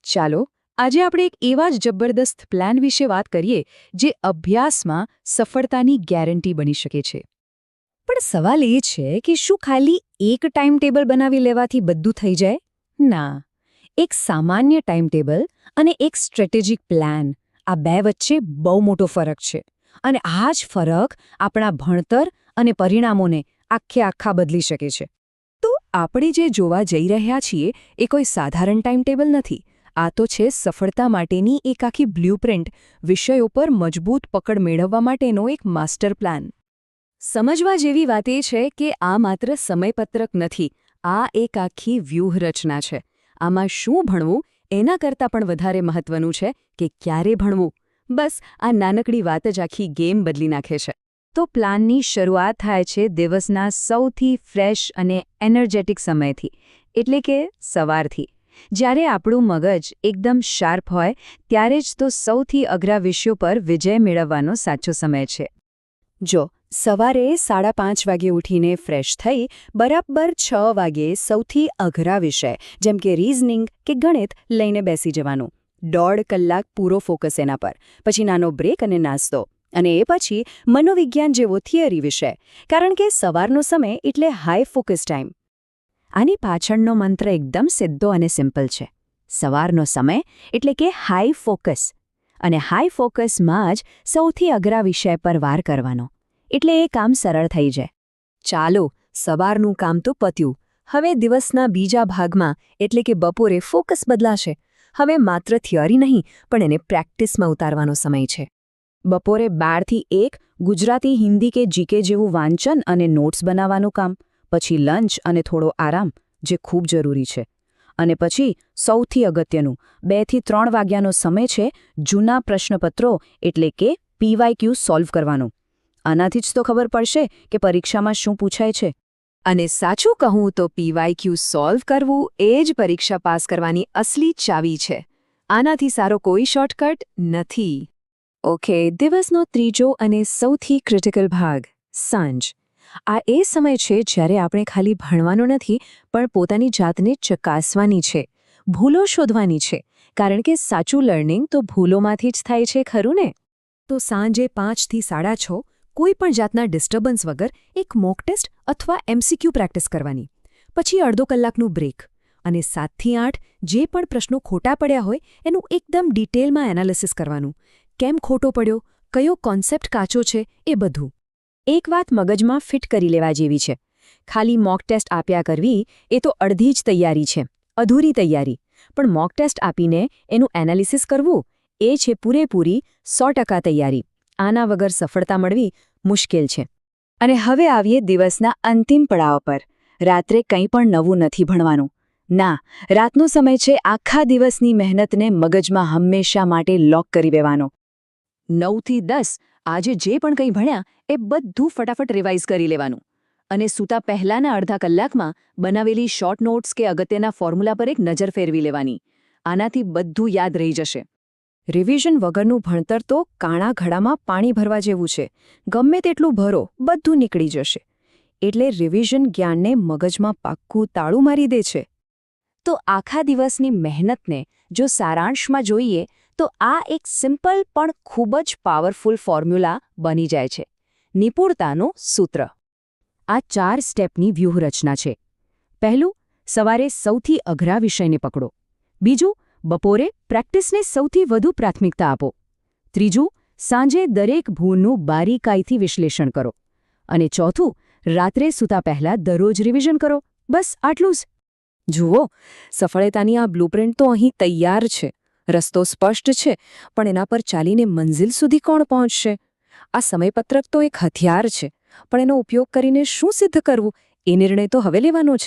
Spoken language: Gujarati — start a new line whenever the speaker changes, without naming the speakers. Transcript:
ચાલો આજે આપણે એક એવા જ જબરદસ્ત પ્લાન વિશે વાત કરીએ જે અભ્યાસમાં સફળતાની ગેરંટી બની શકે છે.
પણ સવાલ એ છે કે શું ખાલી એક ટાઈમ ટેબલ બનાવી લેવાથી બધું થઈ જાય? ના. એક સામાન્ય ટાઈમ ટેબલ અને એક સ્ટ્રેટેજિક પ્લાન, આ બે વચ્ચે બહુ મોટો ફરક છે. અને આ જ ફરક આપણા ભણતર અને પરિણામોને આખા બદલી શકે છે.
તો આપણે જે જોવા જઈ રહ્યા છીએ એ કોઈ સાધારણ ટાઈમ ટેબલ નથી. આ તો છે સફળતા માટેની એક આખી બ્લ્યુપ્રિન્ટ, વિષયો પર મજબૂત પકડ મેળવવા માટેનો એક માસ્ટર પ્લાન. સમજવા જેવી વાત એ છે કે આ માત્ર સમયપત્રક નથી, આ એક આખી વ્યૂહરચના છે. આમાં શું ભણવું એના કરતાં પણ વધારે મહત્વનું છે કે ક્યારે ભણવું. બસ આ નાનકડી વાત જ આખી ગેમ બદલી નાખે છે.
તો પ્લાનની શરૂઆત થાય છે દિવસના સૌથી ફ્રેશ અને એનર્જેટિક સમયથી, એટલે કે સવારથી. જ્યારે આપણું મગજ એકદમ શાર્પ હોય ત્યારે જ તો સૌથી અઘરા વિષયો પર વિજય મેળવવાનો સાચો સમય છે.
જો સવારે 5:30 વાગે ઉઠીને ફ્રેશ થઈ બરાબર 6 વાગે સૌથી અઘરા વિષય જેમ કે રીઝનિંગ કે ગણિત લઈને બેસી જવાનું. 1.5 કલાક પૂરો ફોકસ એના પર, પછી નાનો બ્રેક અને નાસ્તો, અને એ પછી મનોવિજ્ઞાન જેવો થિયરી વિષય, કારણ કે સવારનો સમય એટલે હાઈ ફોકસ ટાઈમ.
આની પાછળનો મંત્ર એકદમ સીધો અને સિમ્પલ છે. સવારનો સમય એટલે કે હાઈ ફોકસ, અને હાઈ ફોકસમાં જ સૌથી અઘરા વિષય પર વાર કરવાનો, એટલે એ કામ સરળ થઈ જાય.
ચાલો, સવારનું કામ તો પત્યું. હવે દિવસના બીજા ભાગમાં એટલે કે બપોરે ફોકસ બદલાશે. હવે માત્ર થિયરી નહીં પણ એને પ્રેક્ટિસમાં ઉતારવાનો સમય છે. બપોરે 12 થી 1 ગુજરાતી, હિન્દી કે જીકે જેવું વાંચન અને નોટ્સ બનાવવાનું કામ, પછી લંચ અને થોડો આરામ, જે ખૂબ જરૂરી છે. અને પછી સૌથી અગત્યનું 2 થી 3 વાગ્યાનો સમય છે જૂના પ્રશ્નપત્રો એટલે કે PYQ સોલ્વ કરવાનું. આનાથી જ તો ખબર પડશે કે પરીક્ષામાં શું પૂછાય છે. અને સાચું કહું તો PYQ સોલ્વ કરવું એ જ પરીક્ષા પાસ કરવાની અસલી ચાવી છે. આનાથી સારો કોઈ શોર્ટકટ નથી. ઓકે, દિવસનો ત્રીજો અને સૌથી ક્રિટિકલ ભાગ, સાંજ. આ એ સમય છે જ્યારે આપણે ખાલી ભણવાનું નથી પણ પોતાની જાતને ચકાસવાની છે, ભૂલો શોધવાની છે, કારણ કે સાચું લર્નિંગ તો ભૂલોમાંથી જ થાય છે, ખરું ને? તો સાંજે 5 થી 6:30 કોઈ પણ જાતના ડિસ્ટર્બન્સ વગર એક મોક ટેસ્ટ અથવા MCQ પ્રેક્ટિસ કરવાની. પછી અડધો કલાકનું બ્રેક, અને 7 થી 8 જે પણ પ્રશ્નો ખોટા પડ્યા હોય એનું એકદમ ડિટેલમાં એનાલિસિસ કરવાનું. કેમ ખોટો પડ્યો, કયો કોન્સેપ્ટ કાચો છે, એ બધું. એક વાત મગજમાં ફિટ કરી લેવા જેવી છે. ખાલી મોક ટેસ્ટ આપ્યા કરવી એ તો અડધી જ તૈયારી છે, અધૂરી તૈયારી. પણ મોક ટેસ્ટ આપીને એનું એનાલિસિસ કરવું એ છે પૂરેપૂરી 100% તૈયારી. આના વગર સફળતા મળવી મુશ્કેલ છે. અને હવે આવીએ દિવસના અંતિમ પડાવ પર. રાત્રે કંઈ પણ નવું નથી ભણવાનું. ના, રાતનો સમય છે આખા દિવસની મહેનતને મગજમાં હંમેશા માટે લોક કરી દેવાનો. 9 થી 10 આજે જે પણ કંઈ ભણ્યા એ બધું ફટાફટ રિવાઇઝ કરી લેવાનું. અને સૂતા પહેલાંના અડધા કલાકમાં બનાવેલી શોર્ટ નોટ્સ કે અગત્યના ફોર્મ્યુલા પર એક નજર ફેરવી લેવાની. આનાથી બધું યાદ રહી જશે. રિવિઝન વગરનું ભણતર તો કાણા ઘડામાં પાણી ભરવા જેવું છે. ગમે તેટલું ભરો, બધું નીકળી જશે. એટલે રિવિઝન જ્ઞાનને મગજમાં પાક્કું તાળું મારી દે છે. તો આખા દિવસની મહેનતને જો સારાંશમાં જોઈએ તો આ એક સિમ્પલ પણ ખૂબ જ પાવરફુલ ફોર્મ્યુલા બની જાય છે. નિપુણતાનું સૂત્ર. આ 4 સ્ટેપની વ્યૂહરચના છે. પહેલું, સવારે સૌથી અઘરા વિષયને પકડો. બીજું, બપોરે પ્રેક્ટિસને સૌથી વધુ પ્રાથમિકતા આપો. ત્રીજું, સાંજે દરેક ભૂલનું બારીકાઈથી વિશ્લેષણ કરો. અને ચોથું, રાત્રે સૂતા પહેલાં દરરોજ રિવિઝન કરો. બસ આટલું જ. જુઓ, સફળતાની આ બ્લુપ્રિન્ટ તો અહીં તૈયાર છે. રસ્તો સ્પષ્ટ છે, પણ એના પર ચાલીને મંઝિલ સુધી કોણ પહોંચશે? આ સમયપત્રક તો એક હથિયાર છે, પણ એનો ઉપયોગ કરીને શું સિદ્ધ કરવું એ નિર્ણય તો હવે લેવાનો છે.